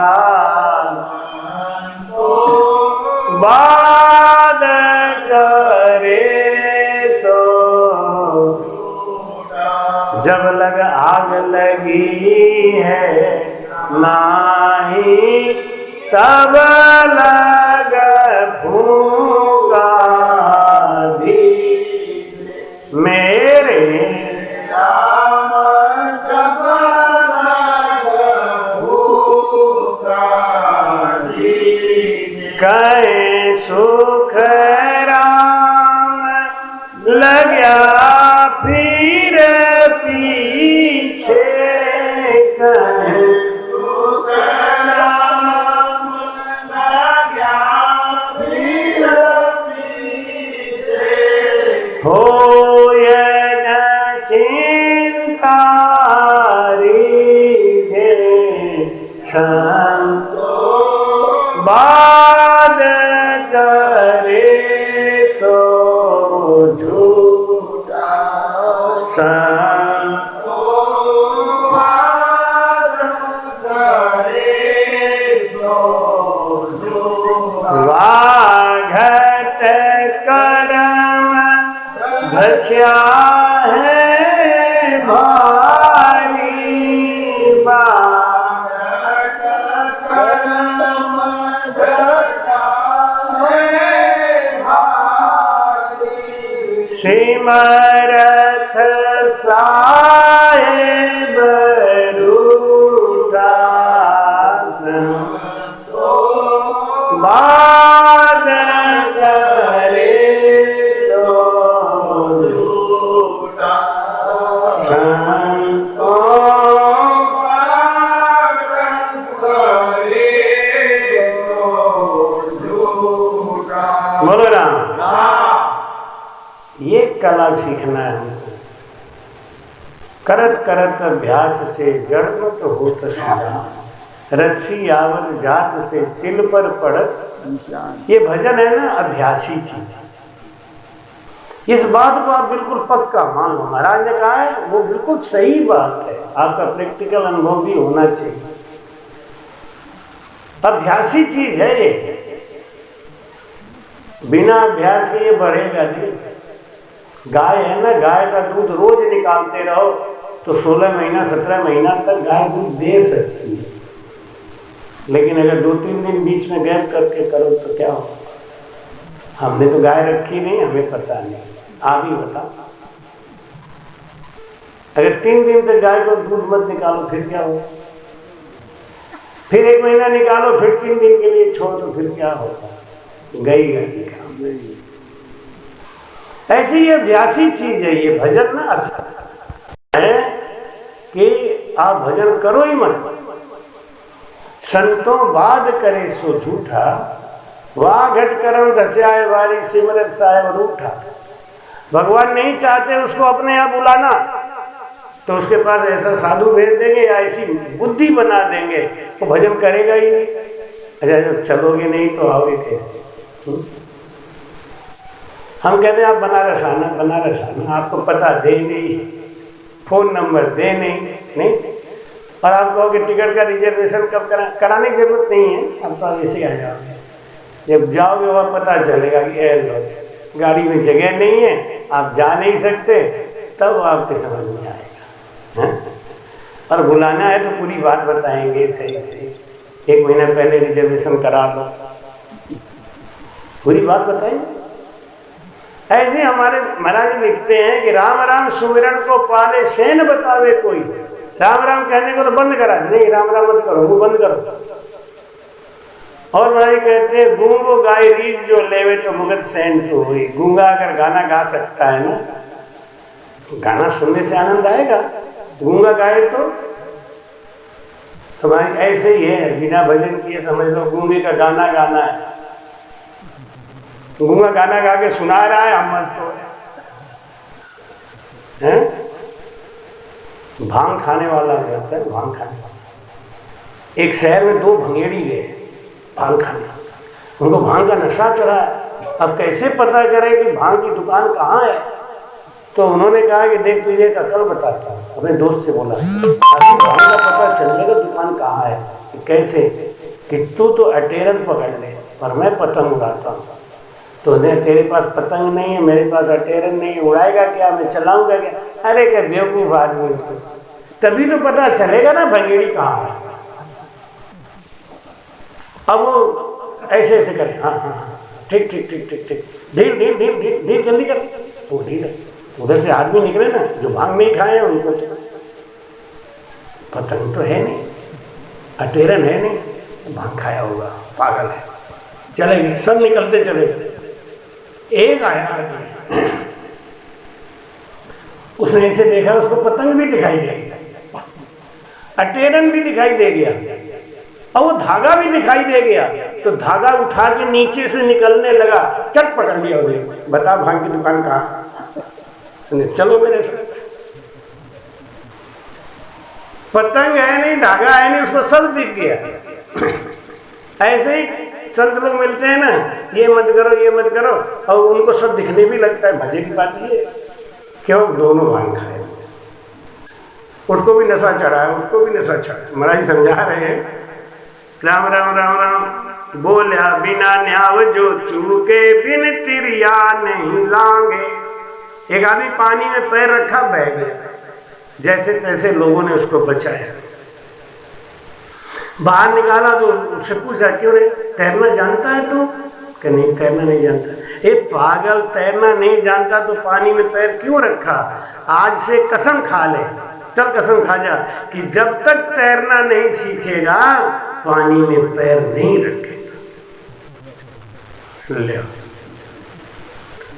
लगी है नाही तब लग भूगा धीरे मेरे राम जब लग भूगा धीरे कहे सुख राम लग्या फिर पीछे कहे सुख राम लग्या फिर पीछे हो न चिंता रिधे संतो बाद करे सो झूठा संतो बाद करे सो झूठा वाघट करम धस्या है भारी वाघट करम धस्या है भारी सिमरथ साहेब रूठा संतो बाद करे तो झूठा संतो बाद करे तो झूठा। बोलो राम। ये कला सीखना है हमको। करत करत अभ्यास से जड़ मत होत सीधा रस्सी आवत जात से सिल पर पड़त। ये भजन है ना अभ्यासी चीज। इस बात को आप बिल्कुल पक्का मान लो। महाराज ने कहा है वो बिल्कुल सही बात है। आपका प्रैक्टिकल अनुभव भी होना चाहिए। अभ्यासी चीज है ये। बिना अभ्यास के ये बढ़ेगा नहीं। गाय है ना, गाय का दूध रोज निकालते रहो तो 16 महीना 17 महीना तक गाय दूध दे सकती है। लेकिन अगर 2-3 दिन बीच में गैप करके करो तो क्या हो। हमने तो गाय रखी नहीं, हमें पता नहीं। आप ही बता। अगर 3 दिन तक गाय को दूध मत निकालो फिर क्या हो। फिर 1 महीना निकालो फिर 3 दिन के लिए छोड़ दो फिर क्या होगा। गई गई काम। ऐसी ये अभ्यासी चीज है। ये भजन ना है कि आप भजन करो ही मत। संतों बाद करे सो झूठा वाह घट करम धस्याए वारी सिमरत साहेब रूठा। भगवान नहीं चाहते उसको अपने यहाँ बुलाना तो उसके पास ऐसा साधु भेज देंगे या ऐसी बुद्धि बना देंगे वो भजन करेगा ही नहीं। अच्छा जब चलोगे नहीं तो आओगे कैसे। हम कहते हैं आप बनारस आना आपको पता दे नहीं, फोन नंबर दे नहीं और आप कहोगे टिकट का रिजर्वेशन कब कराने की जरूरत नहीं है। आप तो ऐसे आ जाओगे। जब जाओगे वह पता चलेगा कि गाड़ी में जगह नहीं है, आप जा नहीं सकते, तब आपके समझ में आएगा। और बुलाना है तो पूरी बात बताएंगे सही से। 1 महीना पहले रिजर्वेशन करा लो, पूरी बात बताएंगे। ऐसे हमारे महाराज लिखते हैं कि राम राम सुमिरन को पाले सेन बतावे कोई। राम राम कहने को तो बंद करा, नहीं राम राम मत करो, वो बंद करो। और महाराज कहते हैं गूंगो गाय रीत जो लेवे तो मुगत सैन तो हुई। गूंगा अगर गाना गा सकता है ना, गाना सुनने से आनंद आएगा। गूंगा गाए तो हमारी ऐसे ही है, बिना भजन किए समझ लो गूंगे का गाना गाना है। गूंगा गाना गा के सुना रहा है, हम मस्त हो रहे हैं। भांग खाने वाला रहता है, भांग खाने वाला। एक शहर में 2 भंगेड़ी गए भांग खाने, उनको भांग का नशा चढ़ा है। अब कैसे पता करें कि भांग की दुकान कहाँ है। तो उन्होंने कहा कि देख तुझे एक अकल बताता हूँ। अपने दोस्त से बोला भांग का पता चलेगा दुकान कहाँ है। कैसे कि तू तो अटेरन पकड़ ले और मैं पतंग उड़ाता हूँ। तो तेरे पास पतंग नहीं है, मेरे पास अटेरन नहीं है, उड़ाएगा क्या, मैं चलाऊंगा क्या। अरे क्या बेवकूफ आदमी। तभी तो पता चलेगा ना भंगेड़ी कहाँ है। अब वो ऐसे ऐसे करे, हाँ हाँ हाँ, ठीक ठीक ठीक ठीक ठीक, ढील ढील ढील ढील ढील, जल्दी कर। वो ढील है, उधर से आदमी निकले ना जो भांग नहीं खाए हैं उनको तो पतंग तो है नहीं, अटेरन है नहीं, भांग खाया होगा, पागल है, चले गए, सब निकलते चले गए। एक आया आदमी, उसने ऐसे देखा, उसको पतंग भी दिखाई दे गया, अटेरन भी दिखाई दे गया और वो धागा भी दिखाई दे गया। तो धागा उठा के नीचे से निकलने लगा, चट पकड़ लिया उसे, बता भांग की दुकान कहाँ? चलो मेरे साथ। पतंग है नहीं, धागा है नहीं, उसको सब दिख गया। ऐसे ही संत लोग मिलते हैं ना, ये मत करो ये मत करो, और उनको सब दिखने भी लगता है। मजे की बात ये, क्यों? दोनों भांग खाए, उसको भी नशा चढ़ा है, उसको भी नशा चढ़ा। महाराज समझा रहे हैं, राम राम राम राम बोलिया बिना न्याव जो चूके, बिन तिरिया नहीं लांगे। एक आदमी पानी में पैर रखा, बह गया, जैसे तैसे लोगों ने उसको बचाया, बाहर निकाला तो उससे पूछा, क्यों रे, तैरना जानता है तू? कि नहीं, तैरना नहीं जानता। ए पागल, तैरना नहीं जानता तो पानी में पैर क्यों रखा? आज से कसम खा ले, चल कसम खा जा कि जब तक तैरना नहीं सीखेगा पानी में पैर नहीं रखेगा। सुन ले,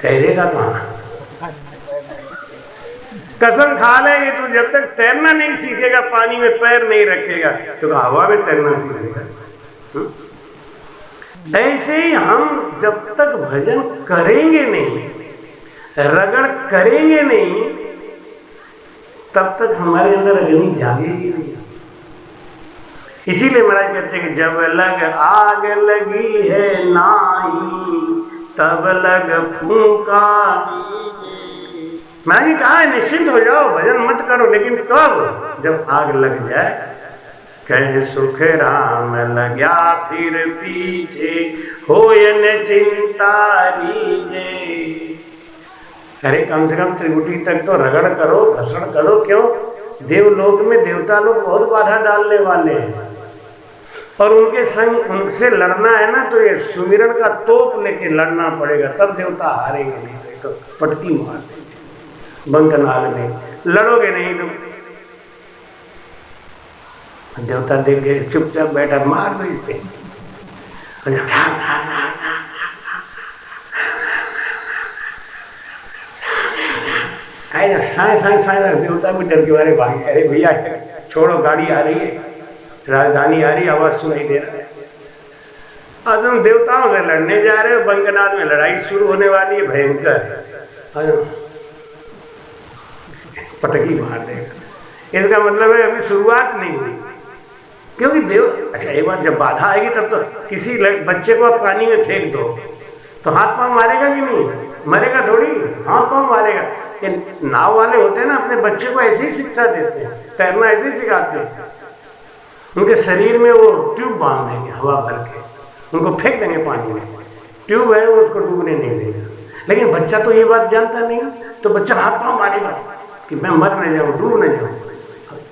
तैरेगा कहां? कसम खा ले कि तू जब तक तैरना नहीं सीखेगा पानी में पैर नहीं रखेगा तो हवा में तैरना सीखेगा। ऐसे ही हम जब तक भजन करेंगे नहीं, रगड़ करेंगे नहीं, तब तक हमारे अंदर अग्नि जागेगी नहीं। इसीलिए महाराज कहते हैं कि जब लग आग लगी है नाई, तब लग फूंका। महाराज जी कहा है निश्चिंत हो जाओ, भजन मत करो, लेकिन कब? जब आग लग जाए। कह सुख राम लग्या फिर पीछे, होय न चिंता रीजे। अरे कम से कम त्रिकुटी तक तो रगड़ करो, घर्षण करो। क्यों? देवलोक में देवता लोग बहुत बाधा डालने वाले हैं, और उनके संग उनसे लड़ना है ना, तो ये सुमिरन का तोप लेके लड़ना पड़ेगा, तब देवता हारेंगे, नहीं तो पटकी मार देंगे बंकनाल में। लड़ोगे नहीं तो देवता देख के चुपचाप बैठा, मार दो इसे। साए साए साए, देवता भी डर के मारे भागे। अरे भैया छोड़ो, गाड़ी आ रही है, राजधानी आ रही, आवाज सुनाई दे रहा है। और तुम देवताओं से लड़ने जा रहे हो, बंकनाथ में लड़ाई शुरू होने वाली है भयंकर, पटकी मार देगा। इसका मतलब है अभी शुरुआत नहीं हुई, क्योंकि देव। अच्छा एक बात, जब बाधा आएगी तब तो किसी बच्चे को आप पानी में फेंक दो तो हाथ पांव मारेगा कि नहीं? मरेगा थोड़ी, हाथ पांव मारेगा। नाव वाले होते हैं ना, अपने बच्चे को ऐसी ही शिक्षा देते हैं, तैरना ऐसे ही सिखाते हैं। उनके शरीर में वो ट्यूब बांध देंगे हवा भर के, उनको फेंक देंगे पानी में, ट्यूब है वो उसको डूबने नहीं देगा। लेकिन बच्चा तो ये बात जानता नहीं, तो बच्चा हाथ पांव मारेगा कि मैं मर न जाऊं, डूब न जाऊं।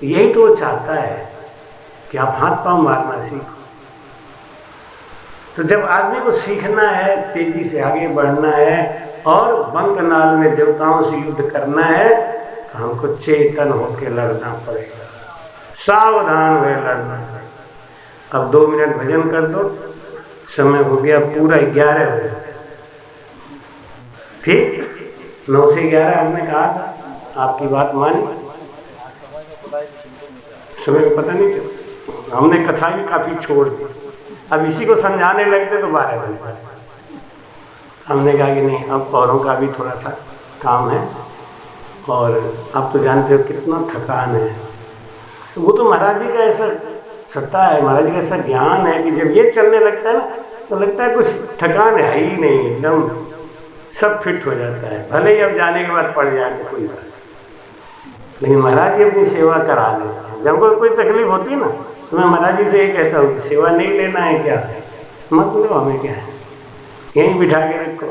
यही तो वो चाहता है कि आप हाथ पांव मारना सीखो। तो जब आदमी को सीखना है, तेजी से आगे बढ़ना है और बंकनाल में देवताओं से युद्ध करना है, तो हमको चेतन होकर लड़ना पड़ेगा, सावधान हुए लड़ना पड़ेगा। अब 2 मिनट भजन कर दो, समय हो गया पूरा 11 बजे। ठीक, 9 से 11 हमने कहा था, आपकी बात मानी, समय का पता नहीं चला। हमने कथा भी काफी छोड़ दी, अब इसी को समझाने लगते तो 12 बज जाते। हमने कहा कि नहीं, अब औरों का भी थोड़ा सा काम है, और आप तो जानते हो कितना थकान है। तो वो तो महाराज जी का ऐसा सत्ता है, महाराज जी का ऐसा ज्ञान है कि जब ये चलने लगता है ना, तो लगता है कुछ थकान है ही नहीं, एकदम सब फिट हो जाता है। भले ही अब जाने के बाद पड़ जाए तो कोई बात नहीं, लेकिन महाराज जी अपनी सेवा करा लेते हैं। जब कोई तकलीफ होती है ना, तो मैं महाराज जी से ये कहता हूँ कि सेवा नहीं लेना है क्या, मत लो, हमें क्या है, यहीं बिठा के रखो।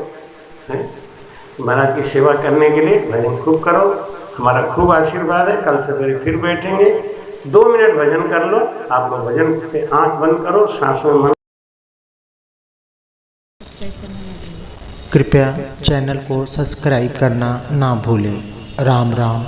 महाराज की सेवा करने के लिए भजन खूब करो, हमारा खूब आशीर्वाद है। कल सवेरे फिर बैठेंगे, 2 मिनट भजन कर लो। आप लोग भजन पे आंख बंद करो, सांसों में मन। कृपया चैनल को सब्सक्राइब करना ना भूलें। राम राम।